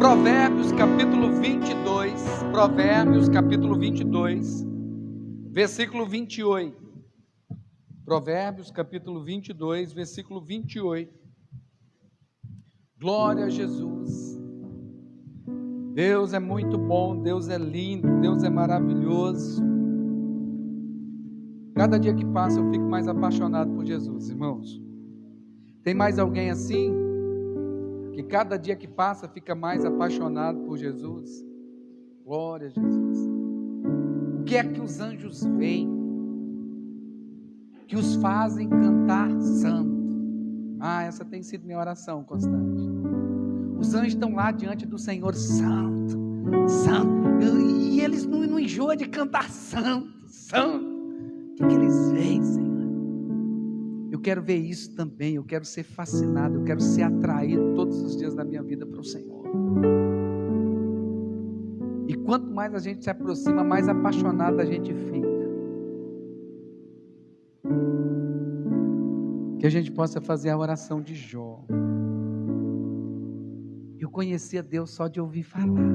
Provérbios capítulo 22, Provérbios capítulo 22, versículo 28. Provérbios capítulo 22, versículo 28. Glória a Jesus. Deus é muito bom, Deus é lindo, Deus é maravilhoso. Cada dia que passa eu fico mais apaixonado por Jesus, irmãos. Tem mais alguém assim? Que cada dia que passa fica mais apaixonado por Jesus? Glória a Jesus. O que é que os anjos veem que os fazem cantar santo? Essa tem sido minha oração constante. Os anjos estão lá diante do Senhor, santo, santo, e eles não enjoam de cantar santo, santo. O que eles veem, Senhor? Eu quero ver isso também, eu quero ser fascinado, eu quero ser atraído todos os dias da minha vida para o Senhor. E quanto mais a gente se aproxima, mais apaixonado a gente fica. Que a gente possa fazer a oração de Jó. Eu conhecia Deus só de ouvir falar.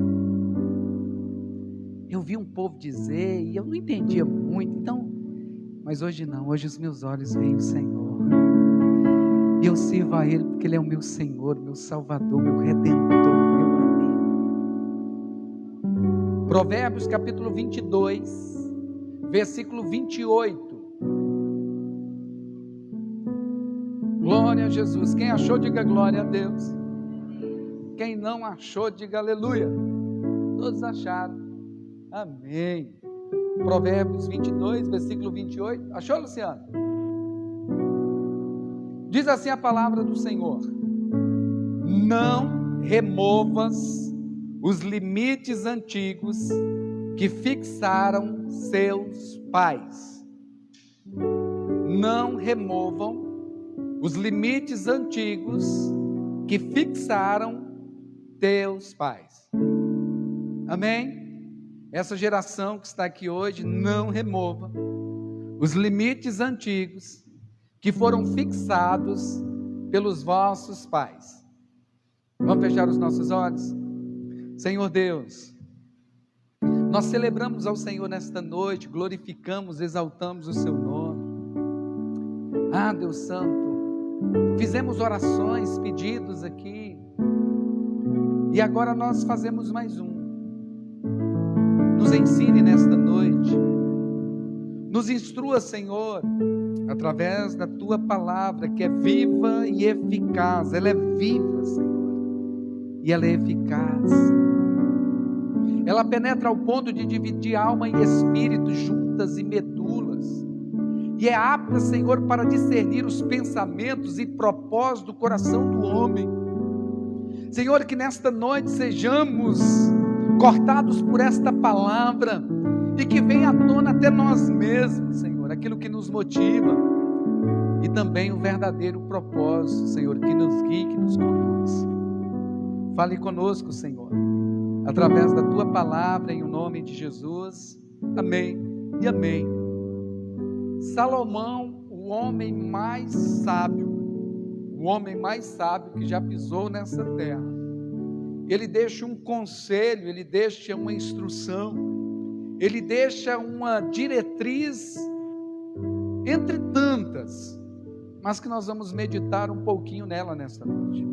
Eu vi um povo dizer e eu não entendia muito, mas hoje não, hoje os meus olhos veem o Senhor. E eu sirvo a Ele porque Ele é o meu Senhor, meu Salvador, meu Redentor, meu amigo. Provérbios capítulo 22, versículo 28. Glória a Jesus. Quem achou, diga glória a Deus. Quem não achou, diga aleluia. Todos acharam. Amém. Provérbios 22, versículo 28. Achou, Luciano? Diz assim a palavra do Senhor: não removas os limites antigos que fixaram seus pais. Não removam os limites antigos que fixaram teus pais. Amém? Essa geração que está aqui hoje, não remova os limites antigos que foram fixados pelos vossos pais. Vamos fechar os nossos olhos? Senhor Deus, nós celebramos ao Senhor nesta noite, glorificamos, exaltamos o seu nome. Deus Santo, fizemos orações, pedidos aqui, e agora nós fazemos mais um. Nos ensine nesta noite, nos instrua, Senhor, através da Tua palavra, que é viva e eficaz. Ela é viva, Senhor, e ela é eficaz. Ela penetra ao ponto de dividir alma e espírito, juntas e medulas, e é apta, Senhor, para discernir os pensamentos e propósitos do coração do homem. Senhor, que nesta noite sejamos cortados por esta palavra, e que venha à tona até nós mesmos, Senhor, aquilo que nos motiva, e também o verdadeiro propósito, Senhor, que nos guie, que nos conduz. Fale conosco, Senhor, através da Tua palavra, em o nome de Jesus. Amém e amém. Salomão, o homem mais sábio que já pisou nessa terra, ele deixa um conselho, ele deixa uma instrução, ele deixa uma diretriz, entre tantas, mas que nós vamos meditar um pouquinho nela nesta noite.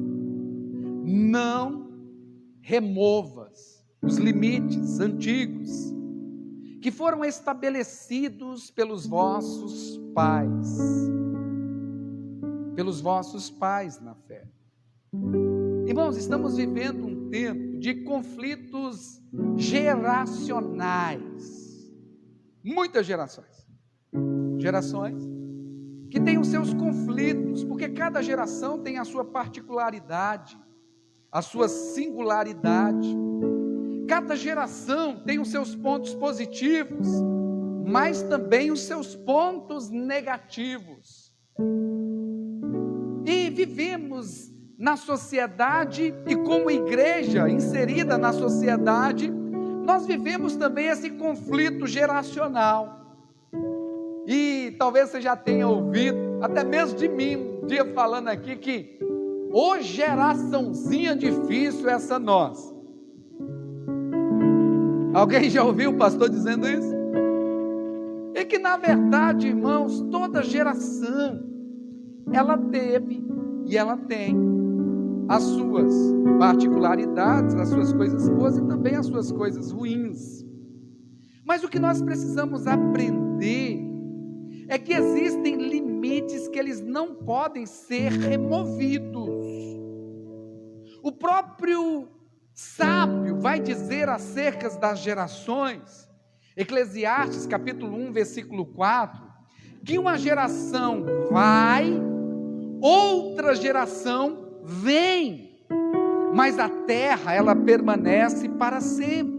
Não removas os limites antigos que foram estabelecidos pelos vossos pais na fé. Irmãos, estamos vivendo um tempo de conflitos geracionais. Muitas gerações que têm os seus conflitos, porque cada geração tem a sua particularidade, a sua singularidade. Cada geração tem os seus pontos positivos, mas também os seus pontos negativos. E vivemos na sociedade, e como igreja inserida na sociedade, nós vivemos também esse conflito geracional. E talvez você já tenha ouvido, até mesmo de mim, um dia falando aqui, que ô geraçãozinha difícil essa nossa. Alguém já ouviu o pastor dizendo isso? É que na verdade, irmãos, toda geração, ela teve e ela tem as suas particularidades, as suas coisas boas e também as suas coisas ruins. Mas o que nós precisamos aprender é que existem limites que eles não podem ser removidos. O próprio sábio vai dizer acerca das gerações, Eclesiastes capítulo 1, versículo 4, que uma geração vai, outra geração vem, mas a terra ela permanece para sempre.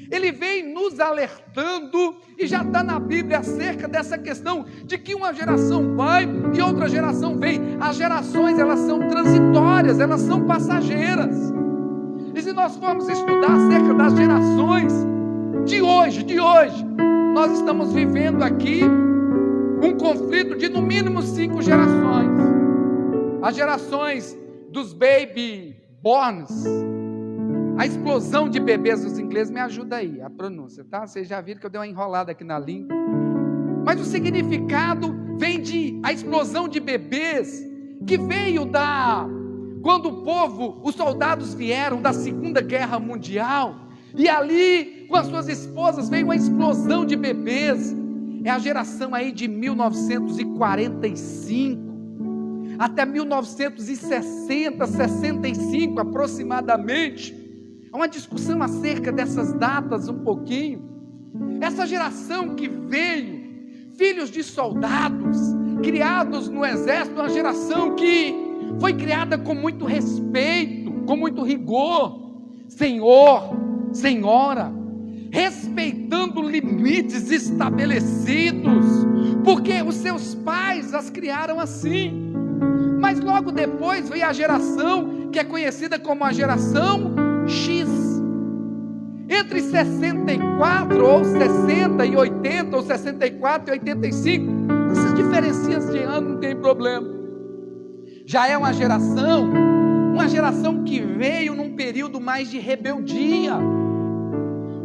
Ele vem nos alertando, e já está na Bíblia acerca dessa questão, de que uma geração vai e outra geração vem. As gerações elas são transitórias, elas são passageiras. E se nós formos estudar acerca das gerações de hoje, nós estamos vivendo aqui um conflito de no mínimo 5 gerações. As gerações dos baby borns, a explosão de bebês, os ingleses me ajuda aí, a pronúncia, tá? Vocês já viram que eu dei uma enrolada aqui na língua. Mas o significado vem de a explosão de bebês, que veio quando os soldados vieram da Segunda Guerra Mundial, e ali, com as suas esposas, veio uma explosão de bebês. É a geração aí de 1945, até 1960, 65 aproximadamente. Há uma discussão acerca dessas datas um pouquinho. Essa geração que veio, filhos de soldados, criados no exército, uma geração que foi criada com muito respeito, com muito rigor, senhor, senhora, respeitando limites estabelecidos, porque os seus pais as criaram assim. Mas logo depois veio a geração que é conhecida como a geração X. Entre 64 ou 60 e 80, ou 64 e 85, essas diferenças de ano não tem problema. Já é uma geração que veio num período mais de rebeldia,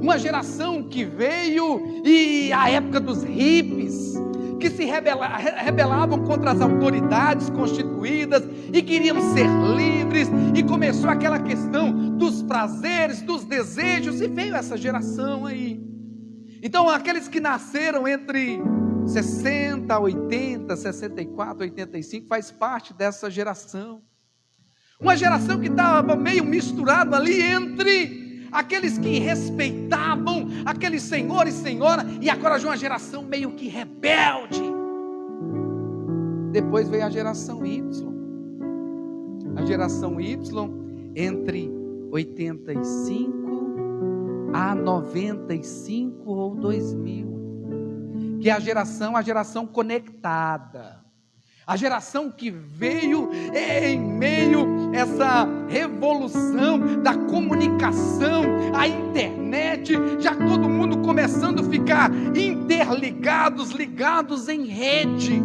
uma geração que veio e a época dos hippies, que se rebelavam contra as autoridades constituídas e queriam ser livres, e começou aquela questão dos prazeres, dos desejos, e veio essa geração aí. Então aqueles que nasceram entre 60, 80, 64, 85, faz parte dessa geração. Uma geração que estava meio misturado ali entre aqueles que respeitavam aqueles senhor e senhora, e agora de uma geração meio que rebelde. Depois veio a geração Y. A geração Y entre 85 a 95 ou 2000. Que é a geração conectada. A geração que veio em meio a essa revolução da comunicação, a internet, já todo mundo começando a ficar interligados, ligados em rede.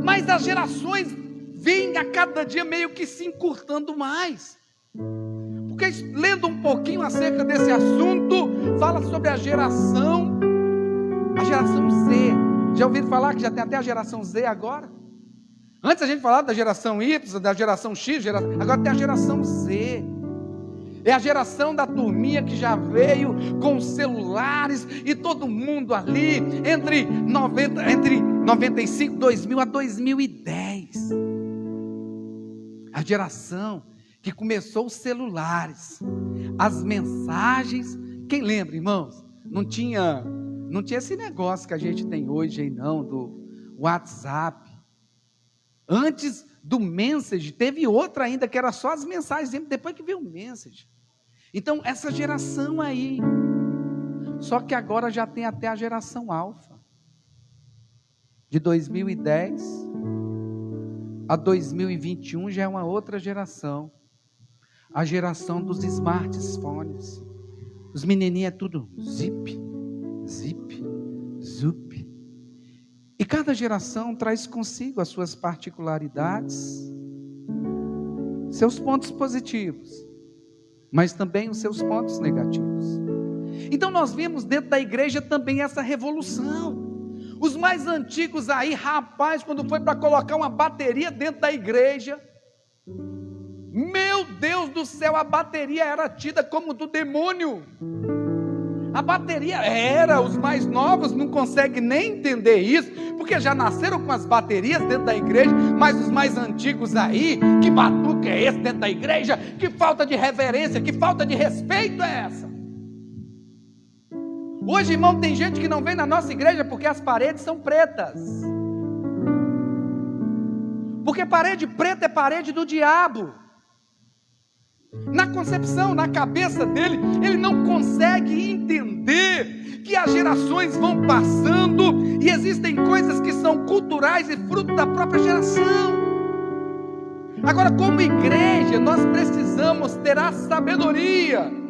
Mas as gerações vêm a cada dia meio que se encurtando mais. Porque lendo um pouquinho acerca desse assunto, fala sobre a geração Z. Já ouviram falar que já tem até a geração Z agora? Antes a gente falava da geração Y, da geração X, agora tem a geração Z. É a geração da turminha que já veio com celulares e todo mundo ali entre 95, 2000 a 2010. A geração que começou os celulares, as mensagens. Quem lembra, irmãos? Não tinha esse negócio que a gente tem hoje aí não, do WhatsApp. Antes do Message, teve outra ainda que era só as mensagens, depois que veio o Message. Então, essa geração aí, só que agora já tem até a geração Alfa. De 2010 a 2021 já é uma outra geração. A geração dos smartphones. Os menininhos é tudo zip, zup. E cada geração traz consigo as suas particularidades, seus pontos positivos, mas também os seus pontos negativos. Então nós vemos dentro da igreja também essa revolução. Os mais antigos aí, rapaz, quando foi para colocar uma bateria dentro da igreja, meu Deus do céu, a bateria era tida como do demônio. A bateria era, os mais novos não conseguem nem entender isso, porque já nasceram com as baterias dentro da igreja, mas os mais antigos aí, que batuque é esse dentro da igreja? Que falta de reverência, que falta de respeito é essa? Hoje, irmão, tem gente que não vem na nossa igreja porque as paredes são pretas. Porque parede preta é parede do diabo. Na concepção, na cabeça dele, ele não consegue entender que as gerações vão passando e existem coisas que são culturais e fruto da própria geração. Agora, como igreja, nós precisamos ter a sabedoria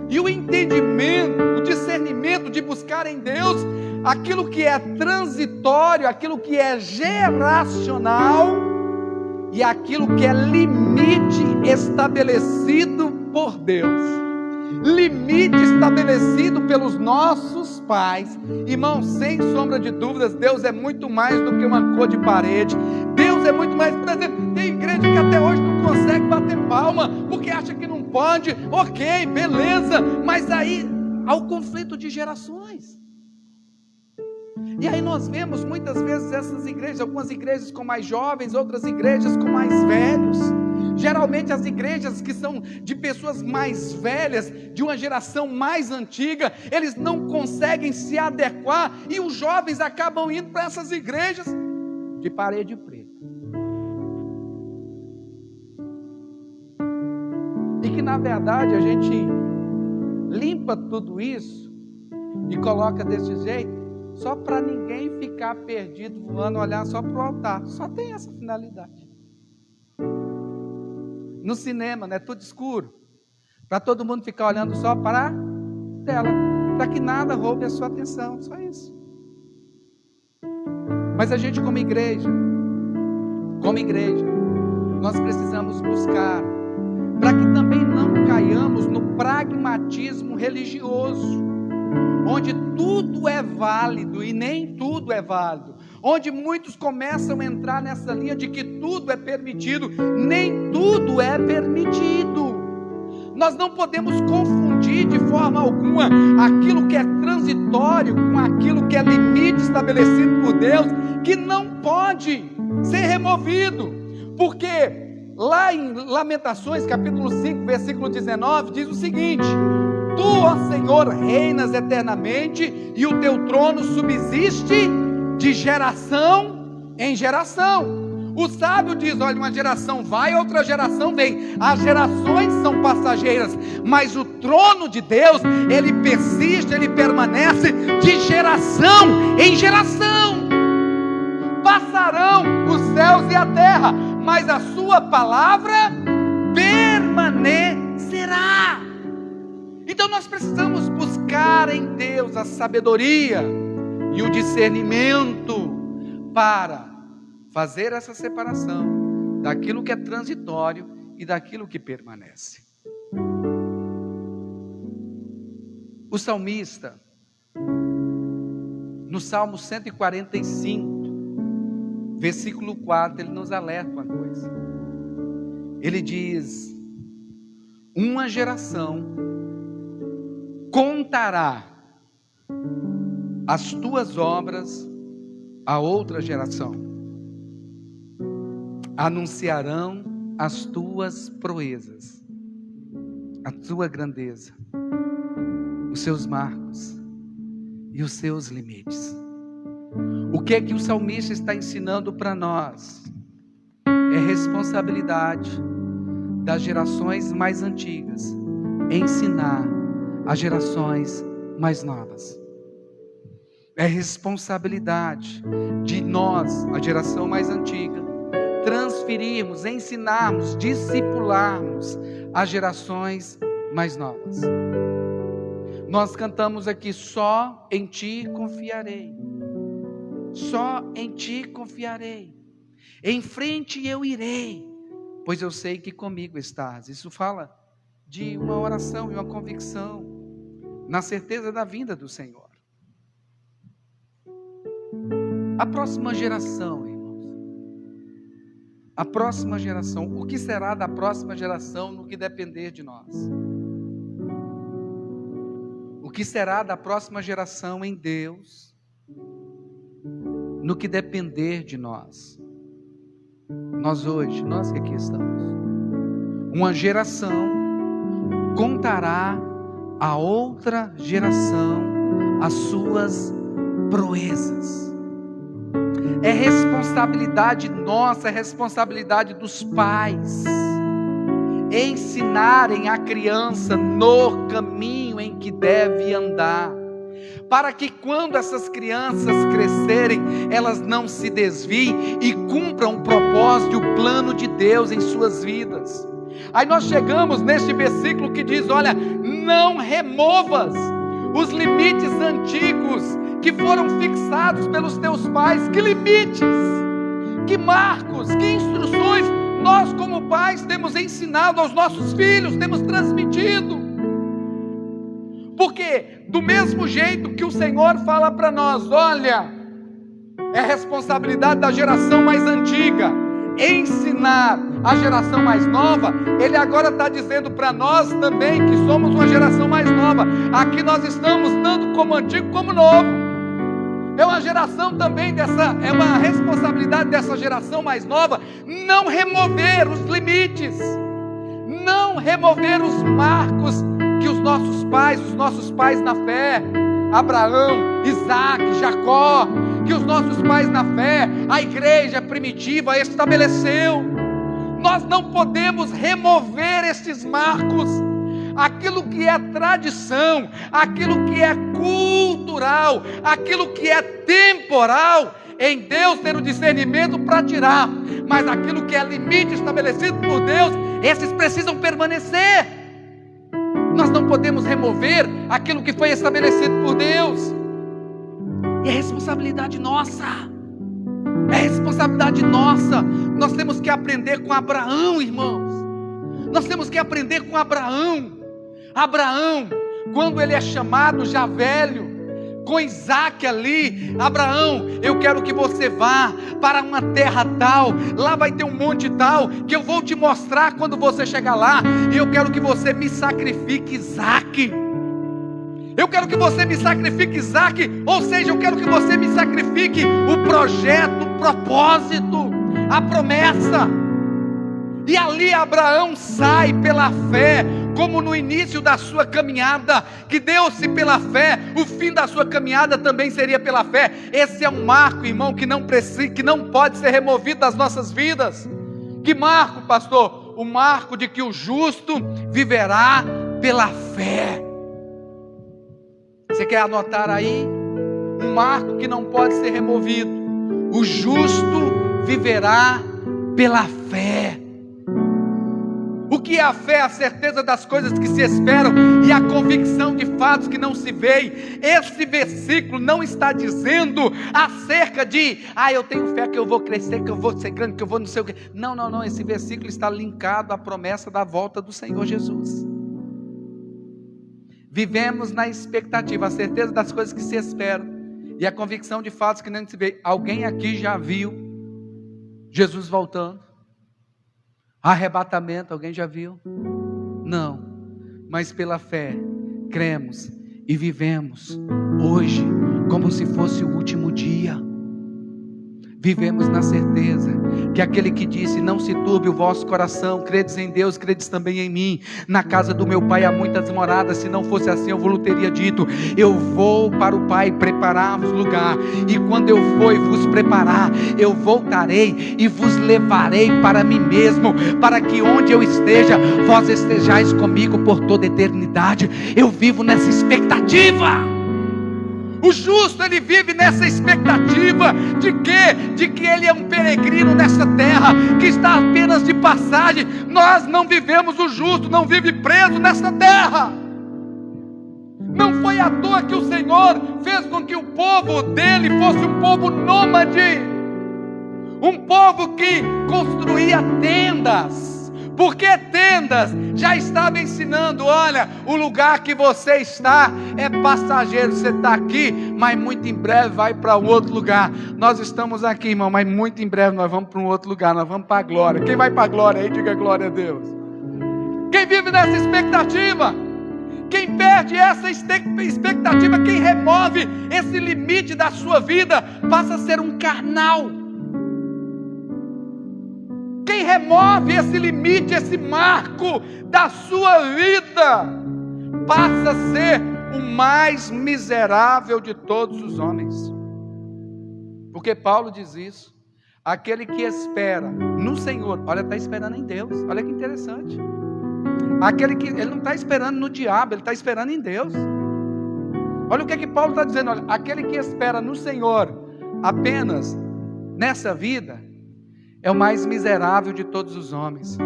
e o entendimento, o discernimento de buscar em Deus aquilo que é transitório, aquilo que é geracional e aquilo que é limite estabelecido por Deus. Limite estabelecido pelos nossos pais. Irmão, sem sombra de dúvidas, Deus é muito mais do que uma cor de parede. Deus é muito mais. Por exemplo, tem igreja que até hoje não consegue bater palma, porque acha que não pode. Ok, beleza, mas aí há o conflito de gerações. E aí nós vemos muitas vezes essas igrejas, algumas igrejas com mais jovens, outras igrejas com mais velhos. Geralmente as igrejas que são de pessoas mais velhas, de uma geração mais antiga, eles não conseguem se adequar e os jovens acabam indo para essas igrejas de parede preta. E que na verdade a gente limpa tudo isso e coloca desse jeito, só para ninguém ficar perdido voando, olhar só para o altar. Só tem essa finalidade. No cinema, né, tudo escuro, para todo mundo ficar olhando só para a tela, para que nada roube a sua atenção, só isso. Mas a gente como igreja, nós precisamos buscar, para que também não caiamos no pragmatismo religioso, onde tudo é válido e nem tudo é válido, onde muitos começam a entrar nessa linha de que tudo é permitido, nem tudo é permitido. Nós não podemos confundir de forma alguma aquilo que é transitório com aquilo que é limite estabelecido por Deus, que não pode ser removido, porque lá em Lamentações capítulo 5, versículo 19, diz o seguinte: Tu, ó Senhor, reinas eternamente, e o teu trono subsiste de geração em geração. O sábio diz: olha, uma geração vai, outra geração vem. As gerações são passageiras, mas o trono de Deus, ele persiste, ele permanece de geração em geração. Passarão os céus e a terra, mas a sua palavra permanecerá. Então nós precisamos buscar em Deus a sabedoria e o discernimento para fazer essa separação daquilo que é transitório e daquilo que permanece. O salmista, no Salmo 145, versículo 4, ele nos alerta uma coisa. Ele diz: uma geração contará as tuas obras a outra geração, anunciarão as tuas proezas, a tua grandeza, os seus marcos e os seus limites. O que é que o salmista está ensinando para nós? É responsabilidade das gerações mais antigas ensinar as gerações mais novas. É responsabilidade de nós, a geração mais antiga, transferirmos, ensinarmos, discipularmos as gerações mais novas. Nós cantamos aqui: só em ti confiarei, só em ti confiarei, em frente eu irei, pois eu sei que comigo estás. Isso fala de uma oração e uma convicção. na certeza da vinda do Senhor. A próxima geração, irmãos, a próxima geração, o que será da próxima geração no que depender de nós? O que será da próxima geração em Deus no que depender de nós? Nós hoje, nós que aqui estamos, uma geração contará a outra geração as suas proezas. É responsabilidade nossa, é responsabilidade dos pais ensinarem a criança no caminho em que deve andar, para que quando essas crianças crescerem, elas não se desviem e cumpram o propósito e o plano de Deus em suas vidas. Aí nós chegamos neste versículo que diz: olha, não removas os limites antigos que foram fixados pelos teus pais. Que limites, que marcos, que instruções nós como pais temos ensinado aos nossos filhos, temos transmitido. Porque do mesmo jeito que o Senhor fala para nós: olha, é responsabilidade da geração mais antiga ensinar a geração mais nova, Ele agora está dizendo para nós também, que somos uma geração mais nova. Aqui nós estamos tanto como antigo como novo. É uma geração também é uma responsabilidade dessa geração mais nova, não remover os limites, não remover os marcos que os nossos pais na fé, Abraão, Isaac, Jacó, que os nossos pais na fé, a igreja primitiva estabeleceu. Nós não podemos remover estes marcos, aquilo que é tradição, aquilo que é cultural, aquilo que é temporal. Em Deus ter o discernimento para tirar, mas aquilo que é limite estabelecido por Deus, esses precisam permanecer. Nós não podemos remover aquilo que foi estabelecido por Deus. E é responsabilidade nossa. É responsabilidade nossa. Nós temos que aprender com Abraão, irmãos. Nós temos que aprender com Abraão. Abraão, quando ele é chamado já velho, com Isaac ali: Abraão, eu quero que você vá para uma terra tal, lá vai ter um monte tal, que eu vou te mostrar quando você chegar lá, e eu quero que você me sacrifique Isaac. Eu quero que você me sacrifique Isaac, ou seja, eu quero que você me sacrifique o projeto, o propósito, a promessa. E ali Abraão sai pela fé, como no início da sua caminhada, que deu-se pela fé, o fim da sua caminhada também seria pela fé. Esse é um marco, irmão, que não pode ser removido das nossas vidas. Que marco, pastor? O marco de que o justo viverá pela fé. Você quer anotar aí? Um marco que não pode ser removido: o justo viverá pela fé. O que é a fé? A certeza das coisas que se esperam e a convicção de fatos que não se veem. Esse versículo não está dizendo acerca de: eu tenho fé que eu vou crescer, que eu vou ser grande, que eu vou não sei o quê. Não, esse versículo está linkado à promessa da volta do Senhor Jesus. Vivemos na expectativa, a certeza das coisas que se esperam e a convicção de fatos que não se veem. Alguém aqui já viu Jesus voltando? Arrebatamento, alguém já viu? Não, mas pela fé cremos e vivemos hoje como se fosse o último dia. Vivemos na certeza que aquele que disse: não se turbe o vosso coração, credes em Deus, credes também em mim. Na casa do meu Pai há muitas moradas, se não fosse assim eu vos teria dito: eu vou para o Pai preparar-vos lugar, e quando eu for e vos preparar, eu voltarei e vos levarei para mim mesmo, para que onde eu esteja, vós estejais comigo por toda a eternidade. Eu vivo nessa expectativa. O justo, ele vive nessa expectativa de quê? De que ele é um peregrino nessa terra, que está apenas de passagem. Nós não vivemos, o justo não vive preso nessa terra. Não foi à toa que o Senhor fez com que o povo dele fosse um povo nômade, um povo que construía tendas, Porque tendas já estava ensinando, olha, o lugar que você está é passageiro, você está aqui, mas muito em breve vai para um outro lugar. Nós estamos aqui, irmão, mas muito em breve nós vamos para um outro lugar, nós vamos para a glória. Quem vai para a glória aí, diga glória a Deus. Quem vive nessa expectativa, quem perde essa expectativa, quem remove esse limite da sua vida, passa a ser um carnal. Quem remove esse limite, esse marco da sua vida, passa a ser o mais miserável de todos os homens. Porque Paulo diz isso. Aquele que espera no Senhor, olha, está esperando em Deus. Olha que interessante. Aquele que, ele não está esperando no diabo, ele está esperando em Deus. Olha o que Paulo está dizendo. Olha, aquele que espera no Senhor apenas nessa vida, é o mais miserável de todos os homens.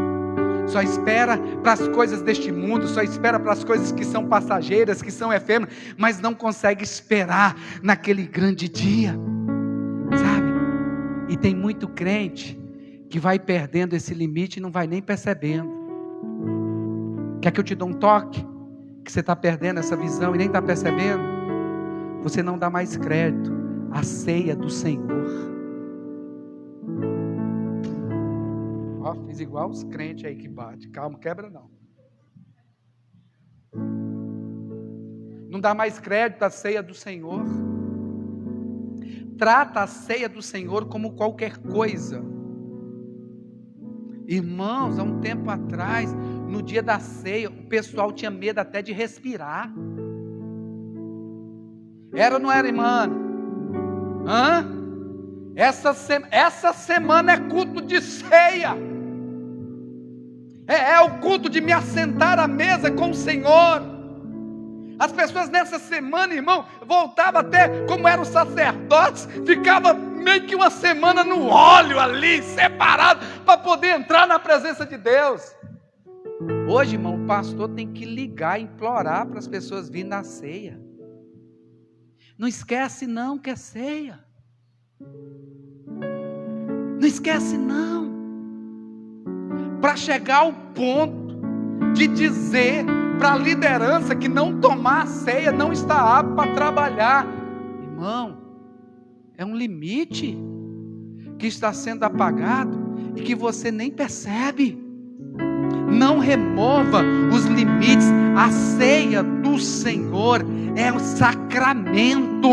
Só espera para as coisas deste mundo, só espera para as coisas que são passageiras, que são efêmeras, mas não consegue esperar naquele grande dia, sabe? E tem muito crente que vai perdendo esse limite e não vai nem percebendo. Quer que eu te dê um toque? Que você está perdendo essa visão e nem está percebendo? Você não dá mais crédito à ceia do Senhor. Ó, fiz igual os crentes aí que bate. Calma, quebra não. Não dá mais crédito à ceia do Senhor. Trata a ceia do Senhor como qualquer coisa. Irmãos, há um tempo atrás, no dia da ceia, o pessoal tinha medo até de respirar. Era ou não era, irmã? Essa semana é culto de ceia. É o culto de me assentar à mesa com o Senhor. As pessoas nessa semana, irmão, voltavam até como eram os sacerdotes, ficava meio que uma semana no óleo ali, separado, para poder entrar na presença de Deus. Hoje, irmão, o pastor tem que ligar, implorar para as pessoas virem na ceia. Não esquece não que é ceia. Não esquece não. Para chegar ao ponto de dizer para a liderança que não tomar a ceia não está apto para trabalhar. Irmão, é um limite que está sendo apagado e que você nem percebe. Não remova os limites. A ceia do Senhor é um sacramento.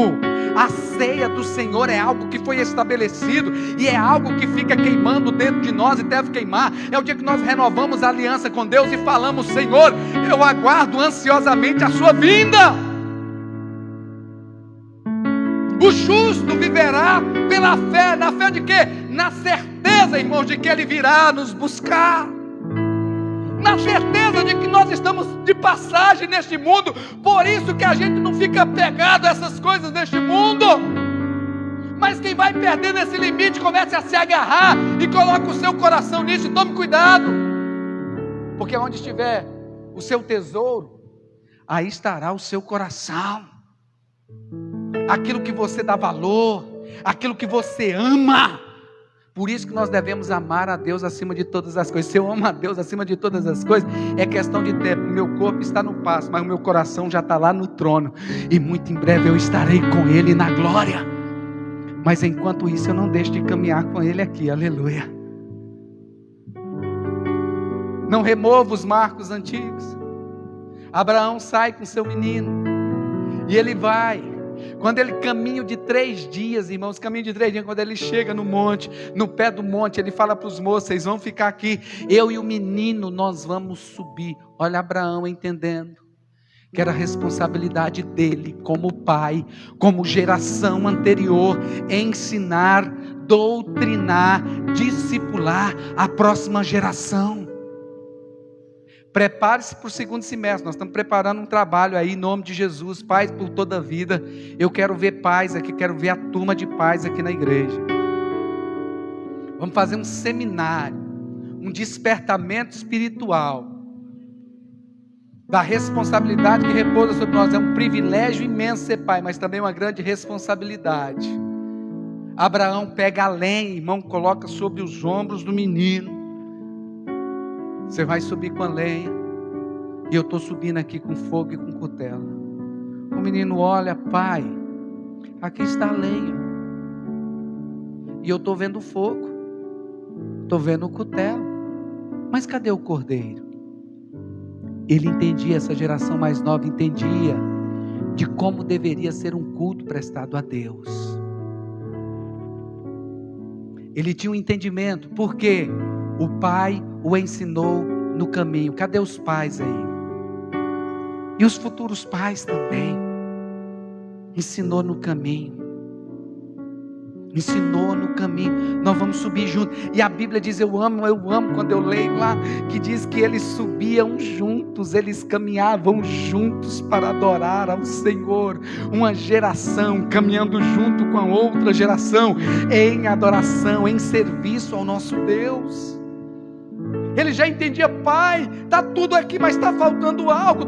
A ceia do Senhor é algo que foi estabelecido e é algo que fica queimando dentro de nós e deve queimar. É o dia que nós renovamos a aliança com Deus e falamos: Senhor, eu aguardo ansiosamente a sua vinda. O justo viverá pela fé. Na fé de quê? Na certeza, irmãos, de que Ele virá nos buscar. Na certeza de que nós estamos de passagem neste mundo. Por isso que a gente não fica apegado a essas coisas deste mundo. Mas quem vai perdendo esse limite, comece a se agarrar e coloque o seu coração nisso. E tome cuidado, porque onde estiver o seu tesouro, aí estará o seu coração. Aquilo que você dá valor, aquilo que você ama. Por isso que nós devemos amar a Deus acima de todas as coisas. Se eu amo a Deus acima de todas as coisas, é questão de tempo. O meu corpo está no passo, mas o meu coração já está lá no trono. E muito em breve eu estarei com Ele na glória. Mas enquanto isso eu não deixo de caminhar com Ele aqui, aleluia. Não remova os marcos antigos. Abraão sai com seu menino e ele vai. Quando ele caminha de 3 dias, irmãos, caminho de 3 dias, quando ele chega no monte, no pé do monte, ele fala para os moços: vocês vão ficar aqui, eu e o menino, nós vamos subir. Olha Abraão entendendo que era a responsabilidade dele, como pai, como geração anterior, ensinar, doutrinar, discipular a próxima geração. Prepare-se para o segundo semestre. Nós estamos preparando um trabalho aí em nome de Jesus. Pais por toda a vida. Eu quero ver pais aqui, quero ver a turma de pais aqui na igreja. Vamos fazer um seminário, um despertamento espiritual da responsabilidade que repousa sobre nós. É um privilégio imenso ser pai, mas também uma grande responsabilidade. Abraão pega a lenha, irmão, coloca sobre os ombros do menino. Você vai subir com a lenha, e eu estou subindo aqui com fogo e com cutela. O menino olha, pai, aqui está a lenha, e eu estou vendo o fogo, estou vendo o cutelo, mas cadê o cordeiro? Ele entendia, essa geração mais nova entendia de como deveria ser um culto prestado a Deus. Ele tinha um entendimento, porque o pai o ensinou no caminho. Cadê os pais aí? E os futuros pais também. Ensinou no caminho. Ensinou no caminho. Nós vamos subir juntos. E a Bíblia diz, eu amo quando eu leio lá, que diz que eles subiam juntos, eles caminhavam juntos para adorar ao Senhor. Uma geração caminhando junto com a outra geração, em adoração, em serviço ao nosso Deus. Ele já entendia, pai, está tudo aqui, mas está faltando algo,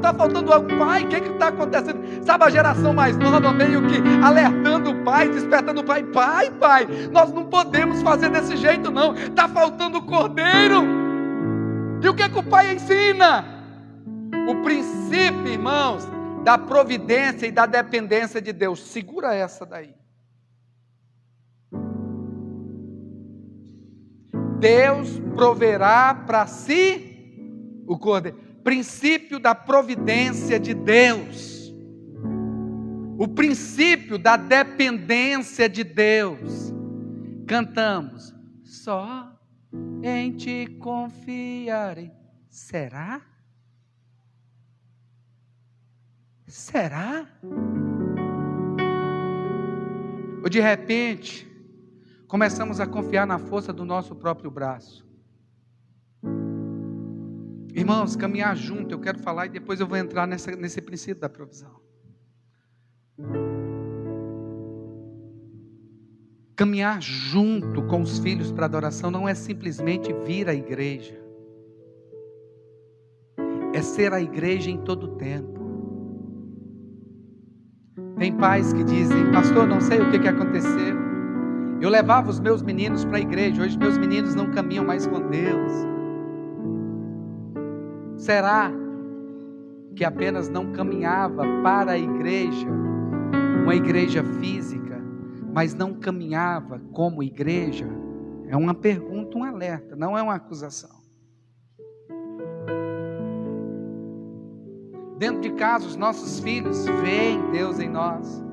pai, o que está acontecendo? Sabe, a geração mais nova meio que alertando o pai, despertando o pai, pai, nós não podemos fazer desse jeito não, está faltando o cordeiro. E o que o pai ensina? O princípio, irmãos, da providência e da dependência de Deus. Segura essa daí. Deus proverá para si o cordeiro. Princípio da providência de Deus. O princípio da dependência de Deus. Cantamos, só em ti confiarei. Será? Será? Ou de repente começamos a confiar na força do nosso próprio braço. Irmãos, caminhar junto, eu quero falar e depois eu vou entrar nesse princípio da provisão. Caminhar junto com os filhos para adoração não é simplesmente vir à igreja. É ser a igreja em todo o tempo. Tem pais que dizem, pastor, não sei o que aconteceu. Eu levava os meus meninos para a igreja, hoje meus meninos não caminham mais com Deus. Será que apenas não caminhava para a igreja, uma igreja física, mas não caminhava como igreja? É uma pergunta, um alerta, não é uma acusação. Dentro de casa, os nossos filhos veem Deus em nós.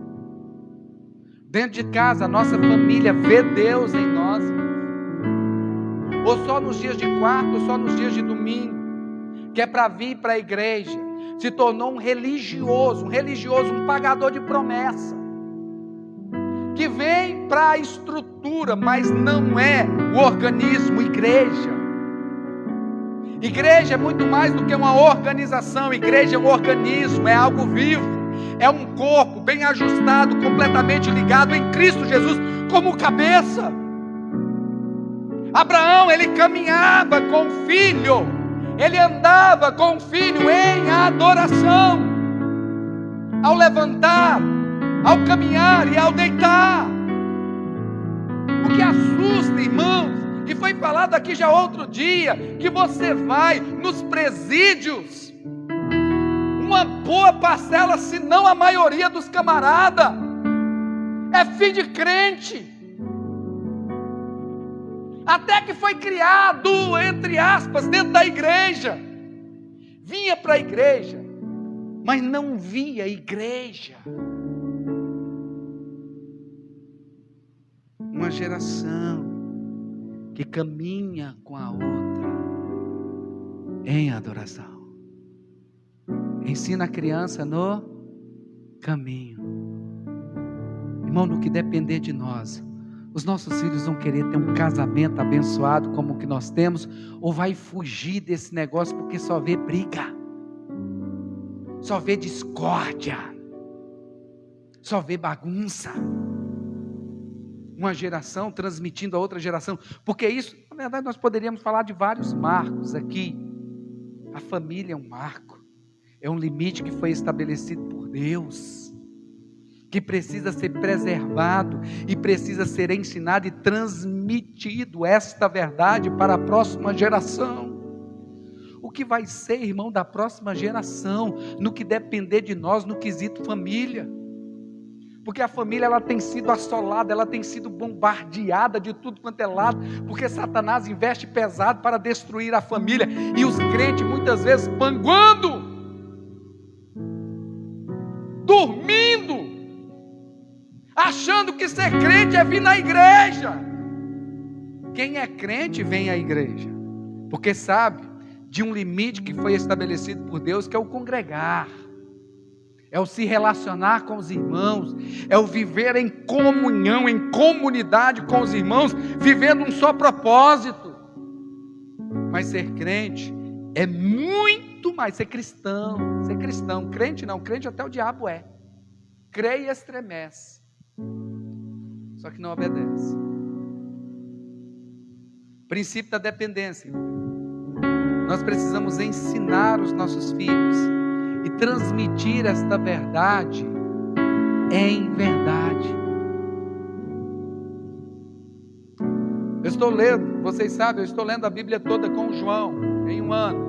Dentro de casa, a nossa família vê Deus em nós. Ou só nos dias de quarta, ou só nos dias de domingo, que é para vir para a igreja, se tornou um religioso, um pagador de promessa, que vem para a estrutura, mas não é o organismo igreja. Igreja é muito mais do que uma organização. Igreja é um organismo, é algo vivo. É um corpo bem ajustado, completamente ligado em Cristo Jesus como cabeça. Abraão, ele caminhava com o filho, ele andava com o filho em adoração, ao levantar, ao caminhar e ao deitar. O que assusta, irmãos, e foi falado aqui já outro dia, que você vai nos presídios, uma boa parcela, se não a maioria dos camaradas, é filho de crente, até que foi criado, entre aspas, dentro da igreja, vinha para a igreja, mas não via a igreja. Uma geração que caminha com a outra em adoração. Ensina a criança no caminho. Irmão, no que depender de nós, os nossos filhos vão querer ter um casamento abençoado como o que nós temos, ou vai fugir desse negócio porque só vê briga, só vê discórdia, só vê bagunça. Uma geração transmitindo a outra geração, porque isso, na verdade, nós poderíamos falar de vários marcos aqui. A família é um marco, é um limite que foi estabelecido por Deus, que precisa ser preservado e precisa ser ensinado e transmitido esta verdade para a próxima geração. que vai ser, irmão, da próxima geração, no que depender de nós, no quesito família. Porque a família, ela tem sido assolada, ela tem sido bombardeada de tudo quanto é lado, porque Satanás investe pesado para destruir a família, e os crentes muitas vezes panguando, dormindo, achando que ser crente é vir na igreja. Quem é crente vem à igreja, porque sabe de um limite que foi estabelecido por Deus, que é o congregar, é o se relacionar com os irmãos, é o viver em comunhão, em comunidade com os irmãos, vivendo um só propósito. Mas ser crente é muito mais, ser cristão, crente não, crente até o diabo é, crê e estremece, só que não obedece. Princípio da dependência. Nós precisamos ensinar os nossos filhos e transmitir esta verdade em verdade. Eu estou lendo, vocês sabem, eu estou lendo a Bíblia toda com o João, em um ano.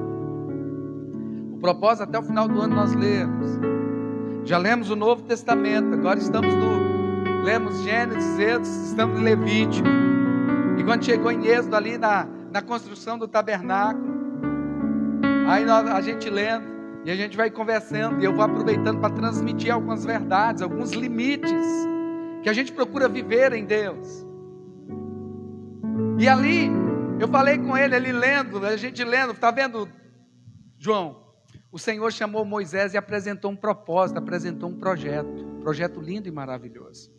O propósito, até o final do ano nós lemos. Já lemos o Novo Testamento, agora lemos Gênesis, Êxodo, estamos em Levítico. E quando chegou em Êxodo, ali na construção do tabernáculo, aí a gente lendo, e a gente vai conversando, e eu vou aproveitando para transmitir algumas verdades, alguns limites, que a gente procura viver em Deus. E ali, eu falei com ele lendo, a gente lendo, está vendo, João? O Senhor chamou Moisés e apresentou um propósito, apresentou um projeto lindo e maravilhoso.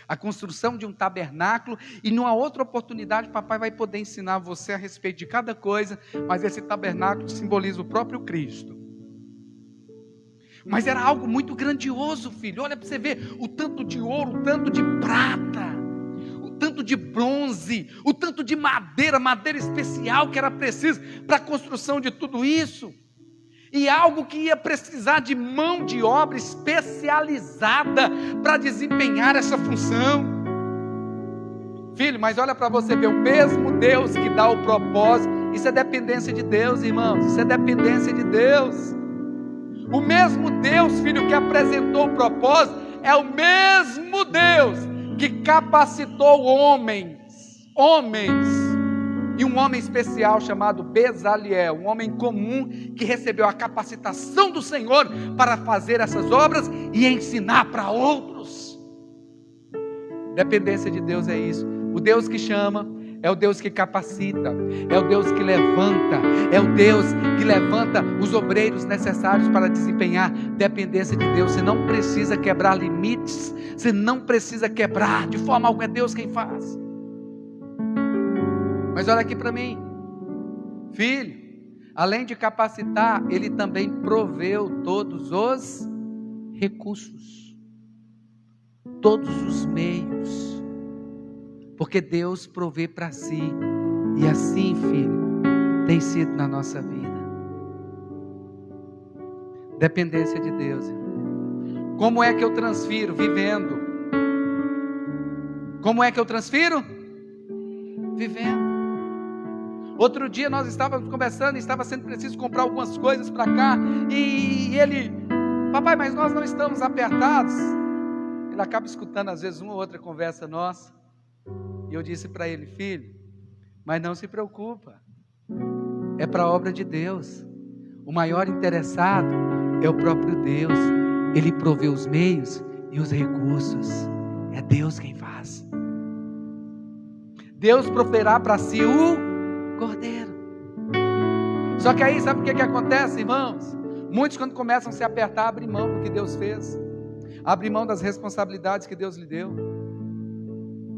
A construção de um tabernáculo, e numa outra oportunidade, papai vai poder ensinar você a respeito de cada coisa, mas esse tabernáculo simboliza o próprio Cristo. Mas era algo muito grandioso, filho. Olha para você ver o tanto de ouro, o tanto de prata, o tanto de bronze, o tanto de madeira especial que era preciso para a construção de tudo isso. E algo que ia precisar de mão de obra especializada para desempenhar essa função. Filho, mas olha para você ver, o mesmo Deus que dá o propósito, isso é dependência de Deus, irmãos, isso é dependência de Deus. O mesmo Deus, filho, que apresentou o propósito, é o mesmo Deus que capacitou homens, e um homem especial chamado Bezaliel, um homem comum que recebeu a capacitação do Senhor para fazer essas obras e ensinar para outros. Dependência de Deus é isso. O Deus que chama é o Deus que capacita, é o Deus que levanta, é o Deus que levanta os obreiros necessários para desempenhar. Dependência de Deus. Você não precisa quebrar limites, você não precisa quebrar, de forma alguma é Deus quem faz. Mas olha aqui para mim, filho, além de capacitar, Ele também proveu todos os recursos, todos os meios, porque Deus provê para si, e assim, filho, tem sido na nossa vida. Dependência de Deus. Como é que eu transfiro? Vivendo. Como é que eu transfiro? Vivendo. Outro dia nós estávamos conversando, estava sendo preciso comprar algumas coisas para cá, e ele, papai, mas nós não estamos apertados. Ele acaba escutando às vezes uma ou outra conversa nossa, e eu disse para ele, filho, mas não se preocupa, é para a obra de Deus. O maior interessado é o próprio Deus. Ele provê os meios e os recursos, é Deus quem faz. Deus proverá para si o cordeiro. Só que aí, sabe o que acontece, irmãos? Muitos, quando começam a se apertar, abrem mão do que Deus fez, abrem mão das responsabilidades que Deus lhe deu,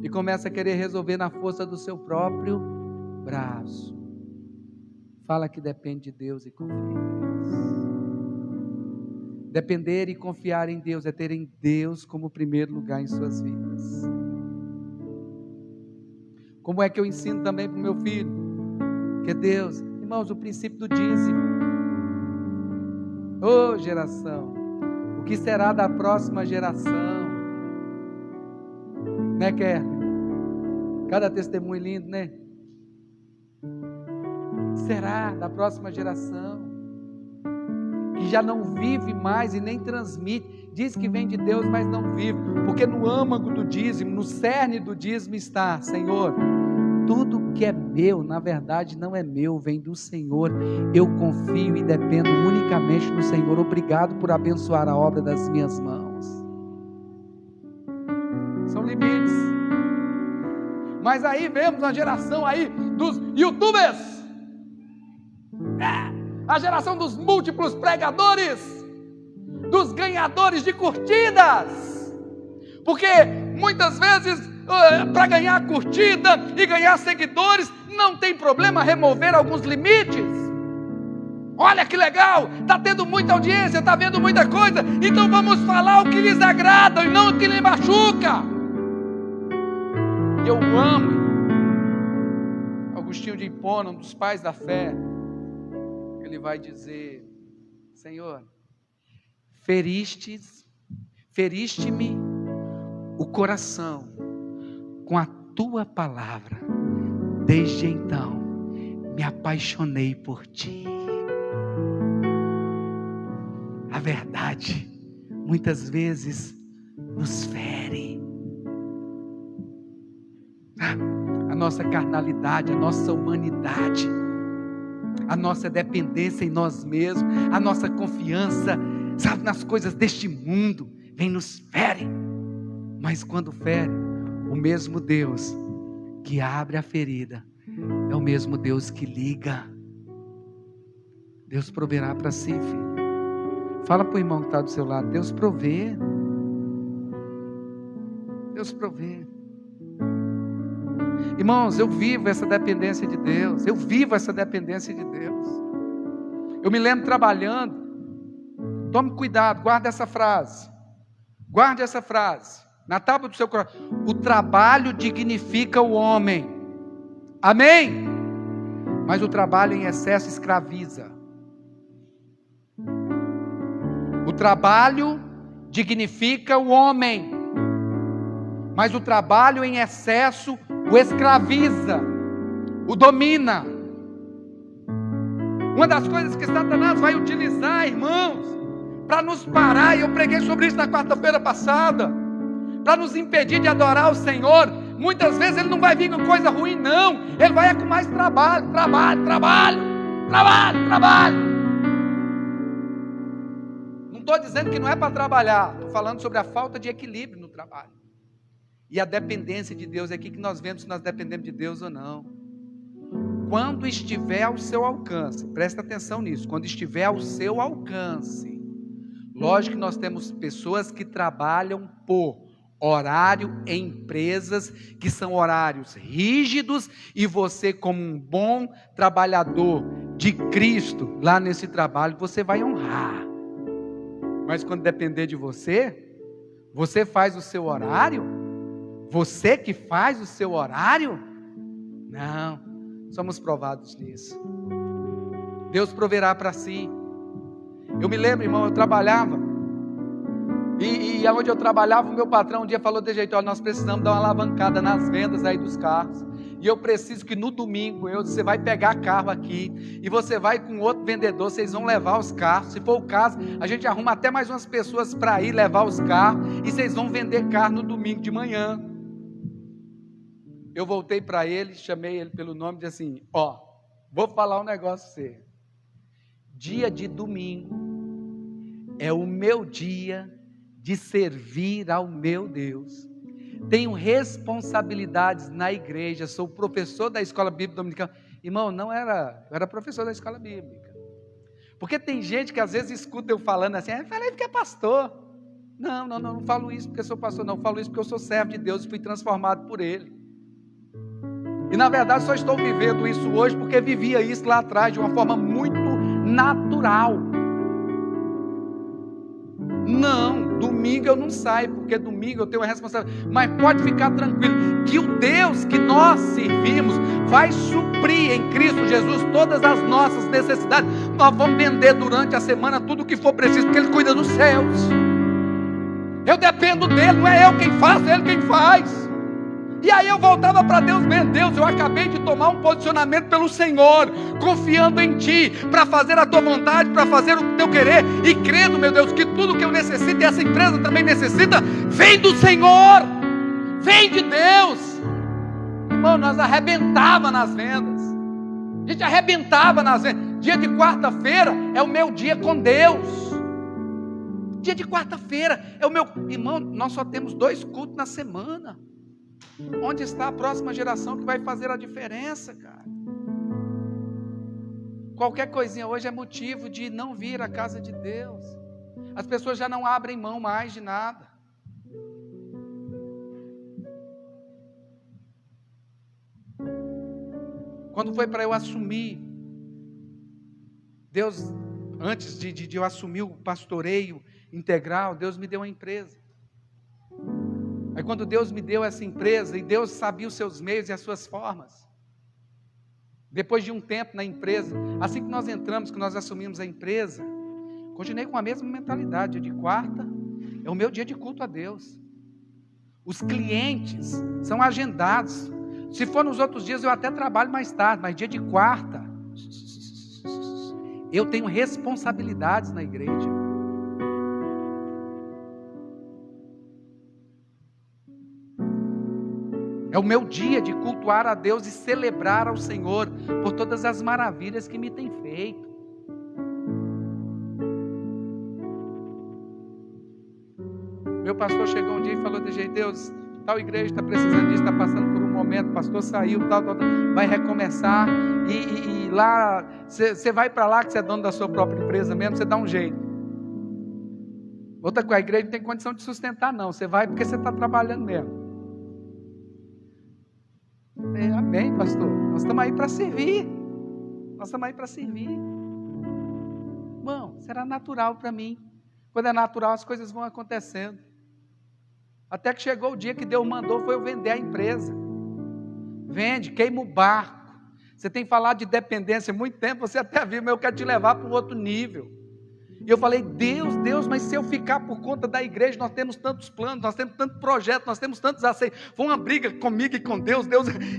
e começa a querer resolver na força do seu próprio braço. Fala que depende de Deus e confia em Deus. Depender e confiar em Deus é ter em Deus como primeiro lugar em suas vidas. Como é que eu ensino também para o meu filho? Que Deus, irmãos, o princípio do dízimo. Ô geração, o que será da próxima geração? Né, Kerr? Cada testemunho lindo, né? Será da próxima geração, que já não vive mais e nem transmite, diz que vem de Deus, mas não vive, porque no âmago do dízimo, no cerne do dízimo está: Senhor, tudo que é meu, na verdade não é meu, vem do Senhor, eu confio e dependo unicamente no Senhor, obrigado por abençoar a obra das minhas mãos. São limites. Mas aí vemos a geração aí dos youtubers, a geração dos múltiplos pregadores, dos ganhadores de curtidas, porque muitas vezes para ganhar curtida e ganhar seguidores não tem problema remover alguns limites. Olha que legal, está tendo muita audiência, está vendo muita coisa, então vamos falar o que lhes agrada e não o que lhes machuca. Eu amo Agostinho de Hipona, um dos pais da fé. Ele vai dizer: Senhor, feriste-me o coração com a tua palavra, desde então me apaixonei por ti. A verdade muitas vezes nos fere. A nossa carnalidade, a nossa humanidade, a nossa dependência em nós mesmos, a nossa confiança, sabe, nas coisas deste mundo, vem nos fere. Mas quando fere, o mesmo Deus que abre a ferida é o mesmo Deus que liga. Deus proverá para si, filho. Fala para o irmão que está do seu lado: Deus provê. Deus provê. Irmãos, eu vivo essa dependência de Deus. Eu vivo essa dependência de Deus. Eu me lembro trabalhando. Tome cuidado, guarde essa frase. Guarde essa frase na tábua do seu coração: o trabalho dignifica o homem. Amém? Mas o trabalho em excesso escraviza. O trabalho dignifica o homem, mas o trabalho em excesso o escraviza, o domina. Uma das coisas que Satanás vai utilizar, irmãos, para nos parar, e eu preguei sobre isso na quarta-feira passada, para nos impedir de adorar o Senhor. Muitas vezes ele não vai vir com coisa ruim, não. Ele vai com mais trabalho. Não estou dizendo que não é para trabalhar, estou falando sobre a falta de equilíbrio no trabalho. E a dependência de Deus é aqui que nós vemos se nós dependemos de Deus ou não. Quando estiver ao seu alcance, presta atenção nisso, quando estiver ao seu alcance, lógico que nós temos pessoas que trabalham por horário em empresas que são horários rígidos, e você, como um bom trabalhador de Cristo, lá nesse trabalho, você vai honrar. Mas quando depender de você, você faz o seu horário? Você que faz o seu horário? Não, somos provados nisso. Deus proverá para si. Eu me lembro, irmão, eu trabalhava, e onde eu trabalhava, o meu patrão um dia falou de jeito: olha, nós precisamos dar uma alavancada nas vendas aí dos carros, e eu preciso que no domingo, você vai pegar carro aqui, e você vai com outro vendedor, vocês vão levar os carros, se for o caso, a gente arruma até mais umas pessoas para ir levar os carros, e vocês vão vender carro no domingo de manhã. Eu voltei para ele, chamei ele pelo nome e disse assim: ó, vou falar um negócio para você. Dia de domingo é o meu dia de servir ao meu Deus. Tenho responsabilidades na igreja, sou professor da escola bíblica dominicana. Irmão, eu era professor da escola bíblica. Porque tem gente que às vezes escuta eu falando assim: eu falei porque é pastor. Não falo isso porque sou pastor, não, falo isso porque eu sou servo de Deus e fui transformado por Ele. E na verdade só estou vivendo isso hoje porque vivia isso lá atrás de uma forma muito natural. Não, domingo eu não saio, porque domingo eu tenho uma responsabilidade. Mas pode ficar tranquilo, que o Deus que nós servimos vai suprir em Cristo Jesus todas as nossas necessidades. Nós vamos vender durante a semana tudo o que for preciso, porque Ele cuida dos céus. Eu dependo dEle, não é eu quem faço, é Ele quem faz. E aí eu voltava para Deus, meu Deus, eu acabei de tomar um posicionamento pelo Senhor, confiando em Ti, para fazer a Tua vontade, para fazer o Teu querer, e crendo, meu Deus, que tudo que eu necessito, e essa empresa também necessita, vem do Senhor, vem de Deus. Irmão, nós arrebentava nas vendas, a gente arrebentava nas vendas. Dia de quarta-feira é o meu dia com Deus. Dia de quarta-feira é o meu... Irmão, nós só temos 2 cultos na semana. Onde está a próxima geração que vai fazer a diferença, cara? Qualquer coisinha hoje é motivo de não vir à casa de Deus. As pessoas já não abrem mão mais de nada. Quando foi para eu assumir, Deus, antes de eu assumir o pastoreio integral, Deus me deu uma empresa. Aí quando Deus me deu essa empresa, e Deus sabia os seus meios e as suas formas, depois de um tempo na empresa, assim que nós entramos, que nós assumimos a empresa, continuei com a mesma mentalidade. Dia de quarta é o meu dia de culto a Deus. Os clientes são agendados. Se for nos outros dias eu até trabalho mais tarde, mas dia de quarta eu tenho responsabilidades na igreja. É o meu dia de cultuar a Deus e celebrar ao Senhor por todas as maravilhas que me tem feito. Meu pastor chegou um dia e falou de jeito: Deus, tal igreja está precisando disso, está passando por um momento, o pastor saiu, tal, vai recomeçar, e lá, você vai para lá, que você é dono da sua própria empresa mesmo, você dá um jeito. Outra coisa, a igreja não tem condição de sustentar não, você vai porque você está trabalhando mesmo. Amém, pastor, nós estamos aí para servir, Irmão, será natural para mim. Quando é natural, as coisas vão acontecendo. Até que chegou o dia que Deus mandou, foi eu vender a empresa. Vende, queima o barco. Você tem falado de dependência há muito tempo, você até viu, mas eu quero te levar para um outro nível. E eu falei: Deus, mas se eu ficar por conta da igreja, nós temos tantos planos, nós temos tantos projetos, nós temos tantos aceitos. Foi uma briga comigo e com Deus,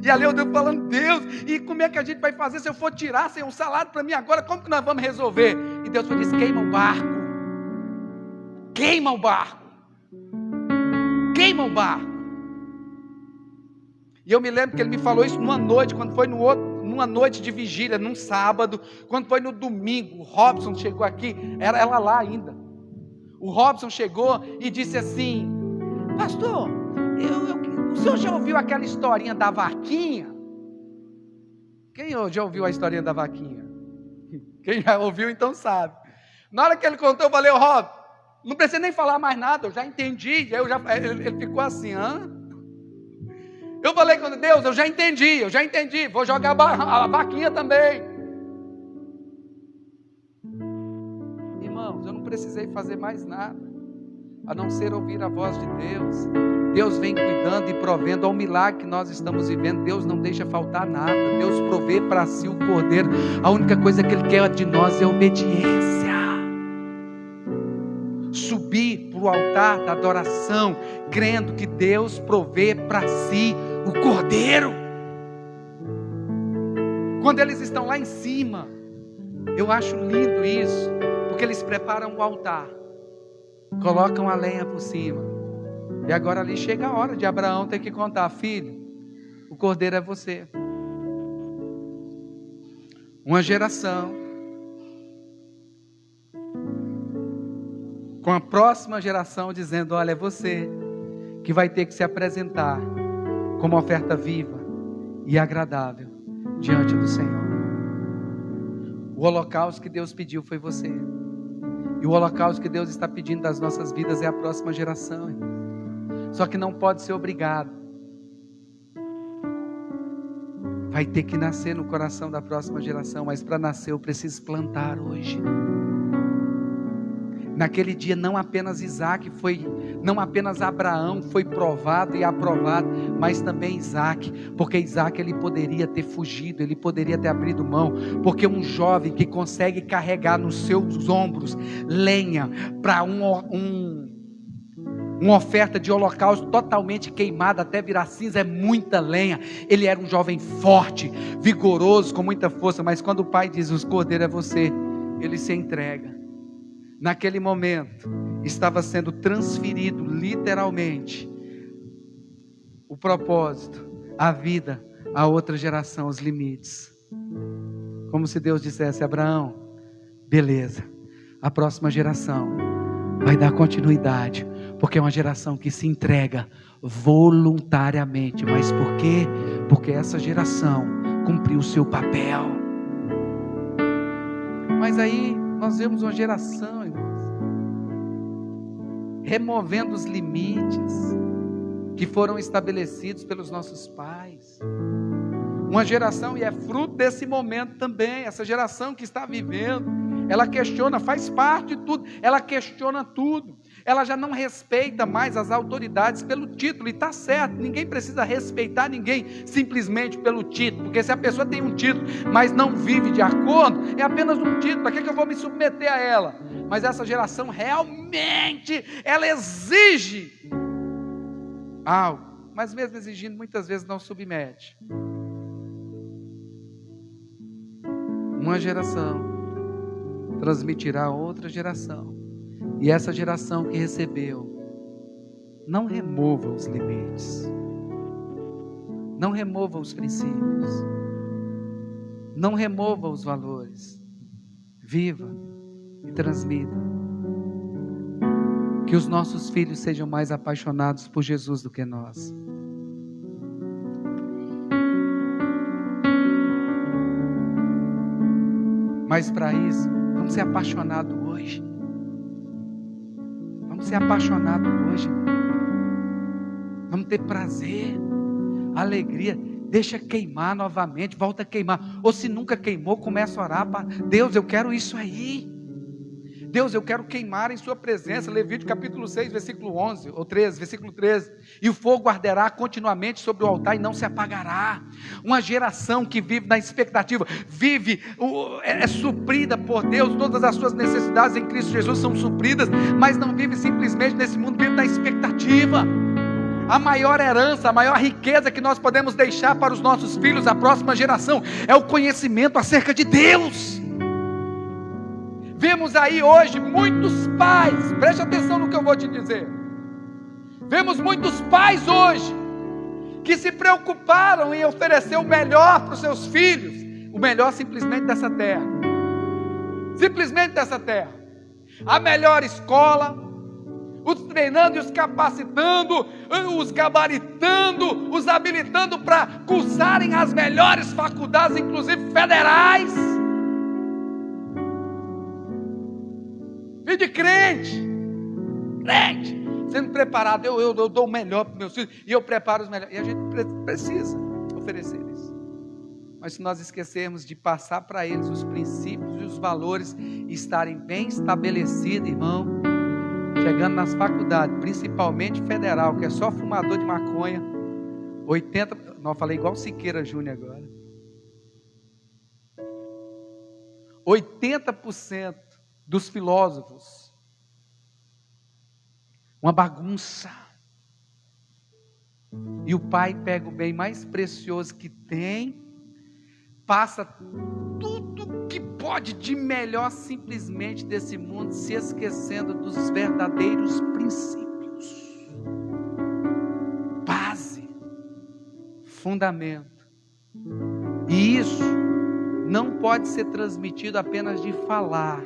e ali eu Deus falando: Deus, e como é que a gente vai fazer se eu for tirar sem um salário para mim agora? Como que nós vamos resolver? E Deus falou: queima o barco. Queima o barco. Queima o barco. E eu me lembro que ele me falou isso numa noite, quando foi numa noite de vigília, num sábado, quando foi no domingo. O Robson chegou aqui, era ela lá ainda. O Robson chegou e disse assim: pastor, o senhor já ouviu aquela historinha da vaquinha? Quem já ouviu a historinha da vaquinha? Quem já ouviu então sabe. Na hora que ele contou, eu falei: Robson, não precisa nem falar mais nada, eu já entendi. Ele ficou assim: hã? Eu falei com Deus: eu já entendi, vou jogar a vaquinha também. Irmãos, eu não precisei fazer mais nada, a não ser ouvir a voz de Deus. Deus vem cuidando e provendo ao milagre que nós estamos vivendo. Deus não deixa faltar nada, Deus provê para si o cordeiro. A única coisa que Ele quer de nós é obediência. Subir para o altar da adoração, crendo que Deus provê para si o cordeiro. Quando eles estão lá em cima, eu acho lindo isso, porque eles preparam o altar, colocam a lenha por cima, e agora ali chega a hora de Abraão ter que contar: filho, o cordeiro é você. Uma geração com a próxima geração dizendo: olha, é você que vai ter que se apresentar como oferta viva e agradável diante do Senhor. O holocausto que Deus pediu foi você, e o holocausto que Deus está pedindo das nossas vidas é a próxima geração. Só que não pode ser obrigado, vai ter que nascer no coração da próxima geração. Mas para nascer eu preciso plantar hoje. Naquele dia não apenas Abraão foi provado e aprovado, mas também Isaac, porque Isaac ele poderia ter fugido, ele poderia ter abrido mão, porque um jovem que consegue carregar nos seus ombros lenha para uma oferta de holocausto totalmente queimada até virar cinza, é muita lenha. Ele era um jovem forte, vigoroso, com muita força, mas quando o pai diz: o cordeiro é você, ele se entrega. Naquele momento, estava sendo transferido literalmente o propósito, a vida, a outra geração, os limites. Como se Deus dissesse: Abraão, beleza, a próxima geração vai dar continuidade, porque é uma geração que se entrega voluntariamente. Mas por quê? Porque essa geração cumpriu o seu papel. Mas aí nós vemos uma geração, irmãos, removendo os limites que foram estabelecidos pelos nossos pais. Uma geração, e é fruto desse momento também, essa geração que está vivendo, ela questiona, faz parte de tudo, ela questiona tudo, ela já não respeita mais as autoridades pelo título, e está certo, ninguém precisa respeitar ninguém simplesmente pelo título, porque se a pessoa tem um título, mas não vive de acordo, é apenas um título, para que eu vou me submeter a ela? Mas essa geração realmente, ela exige algo, mas mesmo exigindo, muitas vezes não submete. Uma geração transmitirá a outra geração, e essa geração que recebeu, não remova os limites, não remova os princípios, não remova os valores, viva e transmita. Que os nossos filhos sejam mais apaixonados por Jesus do que nós. Mas para isso, vamos ser apaixonados hoje. Vamos ser apaixonados hoje. Vamos ter prazer, alegria. Deixa queimar novamente, volta a queimar. Ou se nunca queimou, começa a orar para Deus, eu quero isso aí. Deus, eu quero queimar em sua presença. Levítico capítulo 6, versículo 11, ou 13, versículo 13. E o fogo arderá continuamente sobre o altar e não se apagará. Uma geração que vive na expectativa, é suprida por Deus, todas as suas necessidades em Cristo Jesus são supridas, mas não vive simplesmente nesse mundo, vive na expectativa. A maior herança, a maior riqueza que nós podemos deixar para os nossos filhos, a próxima geração, é o conhecimento acerca de Deus. Vemos aí hoje muitos pais, preste atenção no que eu vou te dizer. Vemos muitos pais hoje que se preocuparam em oferecer o melhor para os seus filhos, o melhor simplesmente dessa terra, a melhor escola, os treinando e os capacitando, os gabaritando, os habilitando para cursarem as melhores faculdades, inclusive federais. Filho de crente, sendo preparado, eu dou o melhor para os meus filhos, e eu preparo os melhores, e a gente precisa oferecer isso. Mas se nós esquecermos de passar para eles os princípios e os valores, estarem bem estabelecidos, irmão, chegando nas faculdades, principalmente federal, que é só fumador de maconha, 80%, não, falei igual Siqueira Júnior agora, 80% dos filósofos, uma bagunça, e o pai pega o bem mais precioso que tem, passa tudo que pode de melhor simplesmente desse mundo, se esquecendo dos verdadeiros princípios, base, fundamento. E isso não pode ser transmitido apenas de falar,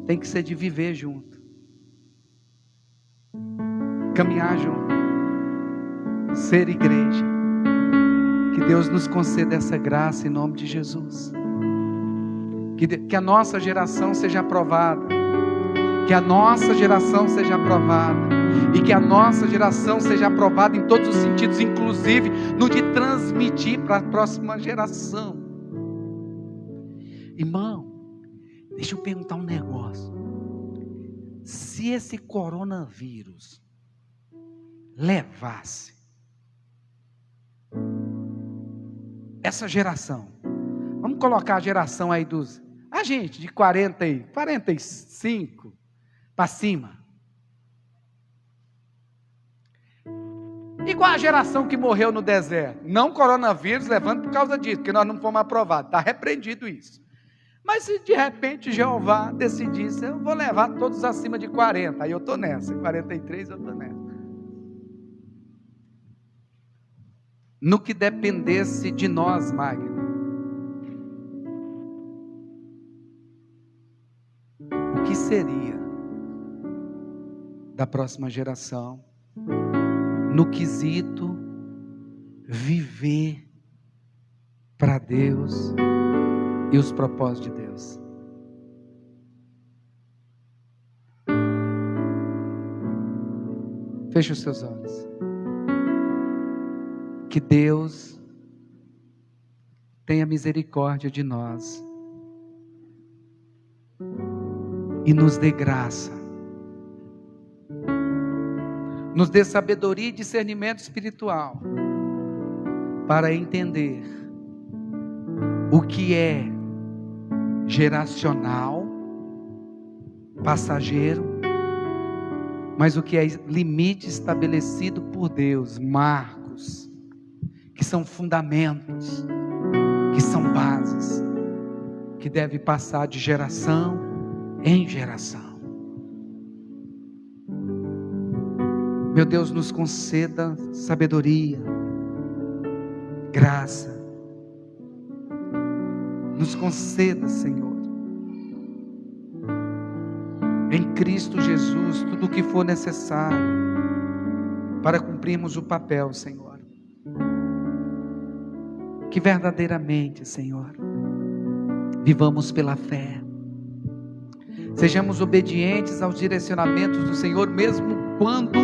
tem que ser de viver junto, caminhar junto, ser igreja. Que Deus nos conceda essa graça em nome de Jesus. Que a nossa geração seja aprovada. Que a nossa geração seja aprovada. E que a nossa geração seja aprovada em todos os sentidos, inclusive no de transmitir para a próxima geração. Irmão, deixa eu perguntar um negócio. Se esse coronavírus levasse essa geração, vamos colocar a geração aí a gente de 45 para cima, Igual a geração que morreu no deserto. Não coronavírus levando por causa disso, porque nós não fomos aprovados. Está repreendido isso. Mas se de repente Jeová decidisse, eu vou levar todos acima de 40. Aí eu estou nessa, 43 eu estou nessa. No que dependesse de nós, Magno, o que seria da próxima geração, no quesito viver para Deus e os propósitos de Deus? Feche os seus olhos. Que Deus tenha misericórdia de nós e nos dê graça, nos dê sabedoria e discernimento espiritual para entender o que é geracional, passageiro, mas o que é limite estabelecido por Deus, marcos, que são fundamentos, que são bases, que deve passar de geração em geração. Meu Deus, nos conceda sabedoria, graça, nos conceda, Senhor, em Cristo Jesus, tudo o que for necessário para cumprirmos o papel, Senhor. Que verdadeiramente, Senhor, vivamos pela fé, sejamos obedientes aos direcionamentos do Senhor, mesmo quando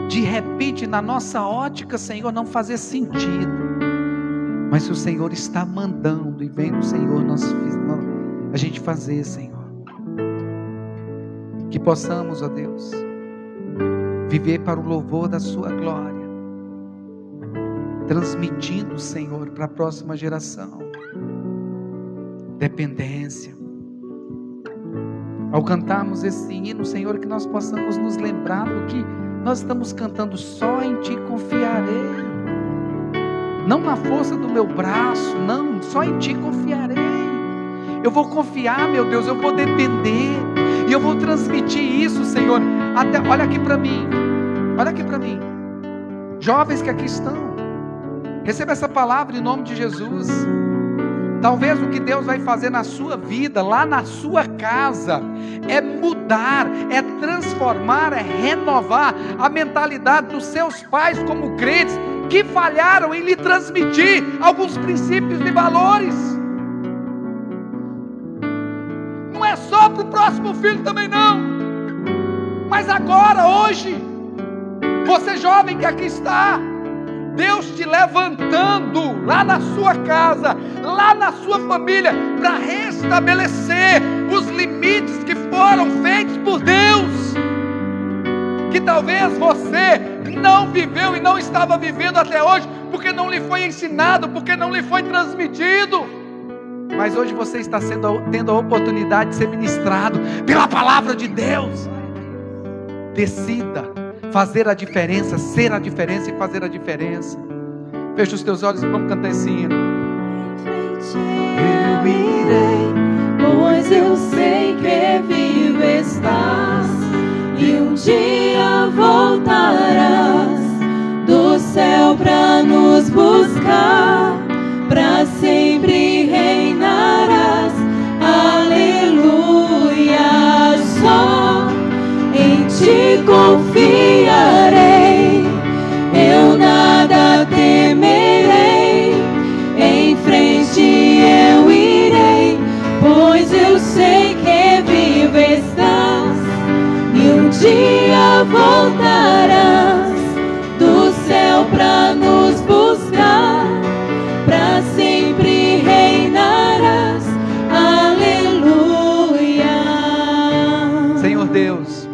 de repente na nossa ótica, Senhor, não fazer sentido, mas se o Senhor está mandando e vem do Senhor a gente fazer, Senhor, que possamos, ó Deus, viver para o louvor da sua glória, transmitindo, Senhor, para a próxima geração dependência. Ao cantarmos esse hino, Senhor, que nós possamos nos lembrar do que nós estamos cantando: só em Ti confiarei, não na força do meu braço, não, só em Ti confiarei. Eu vou confiar, meu Deus, eu vou depender, e eu vou transmitir isso, Senhor, até, olha aqui para mim, jovens que aqui estão, receba essa palavra em nome de Jesus. Talvez o que Deus vai fazer na sua vida, lá na sua casa, é mudar, é transformar, é renovar a mentalidade dos seus pais como crentes, que falharam em lhe transmitir alguns princípios e valores. Não é só para o próximo filho também não, mas agora, hoje, você jovem que aqui está, Deus te levantando lá na sua casa, lá na sua família, para restabelecer os limites que foram feitos por Deus, que talvez você não viveu e não estava vivendo até hoje, porque não lhe foi ensinado, porque não lhe foi transmitido, mas hoje você está tendo a oportunidade de ser ministrado pela palavra de Deus. Decida fazer a diferença, ser a diferença e fazer a diferença. Fecha os teus olhos e vamos cantar esse hino. Eu irei, pois eu sei que vivo estás, e um dia voltarás do céu para nos buscar, para sempre reinarás. Aleluia, só em Ti confiarei, eu nada temerei, em frente eu irei, pois eu sei que vivo estás, e um dia voltarás do céu para nos buscar, para sempre reinarás. Aleluia. Senhor Deus,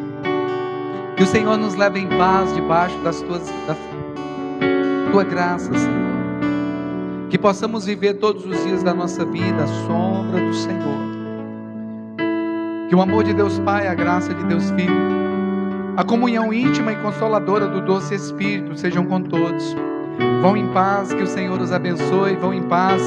que o Senhor nos leve em paz debaixo da Tua graça, Senhor. Que possamos viver todos os dias da nossa vida à sombra do Senhor. Que o amor de Deus Pai, a graça de Deus Filho A comunhão íntima e consoladora do doce Espírito sejam com todos. Vão em paz, que o Senhor os abençoe. Vão em paz.